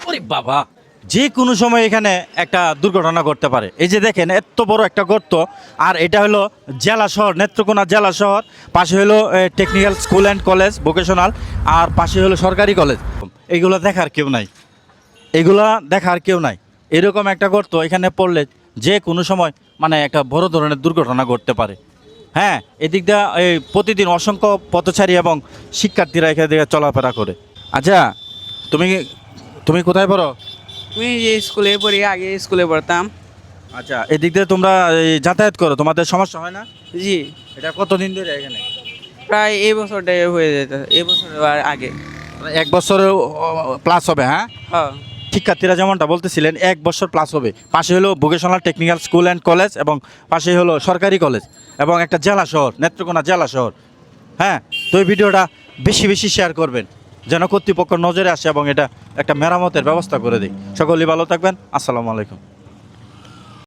ওরে বাবা, যে কোনো সময় এখানে একটা দুর্ঘটনা ঘটতে পারে। এই যে দেখেন এত বড় একটা গর্ত, আর এটা হলো জেলা শহর, নেত্রকোনা জেলা শহর। পাশে হলো technical school and college vocational, আর পাশে হলো সরকারি কলেজ। এগুলো দেখার কেউ নাই, এগুলা দেখার কেউ নাই। এরকম একটা গর্ত এখানে পড়লে যে কোনো সময় মানে একটা বড় ধরনের দুর্ঘটনা ঘটতে পারে। হ্যাঁ, এদিক দিয়ে এই প্রতিদিন অসংখ্য পথচারী এবং শিক্ষার্থীরা এখানে দিয়ে চলাফেরা করে। আচ্ছা, তুমি তুমি কোথায় পড়ো? আমি যে স্কুলে পড়ি, আগে স্কুলে পড়তাম। আচ্ছা, এদিক দিয়ে তোমরা এই যাতায়াত করো, তোমাদের সমস্যা হয় না? জি, এটা কতদিন ধরে এখানে? প্রায় এই বছরটাই হয়ে যেত, এই বছর আর আগে। মানে 1 বছরের প্লাস হবে, হ্যাঁ? হ্যাঁ, শিক্ষার্থীরা যেমনটা বলতেছিলেন 1 বছর প্লাস হবে। পাশে হলো vocational technical school and college, এবং পাশে হলো সরকারি কলেজ, এবং একটা জেলা শহর, নেত্রকোনা জেলা শহর। হ্যাঁ, তো এই ভিডিওটা বেশি বেশি শেয়ার করবেন যেন কর্তৃপক্ষ নজরে আসে এবং এটা একটা মেরামতের ব্যবস্থা করে দিই। সকলেই ভালো থাকবেন। আসসালামু আলাইকুম।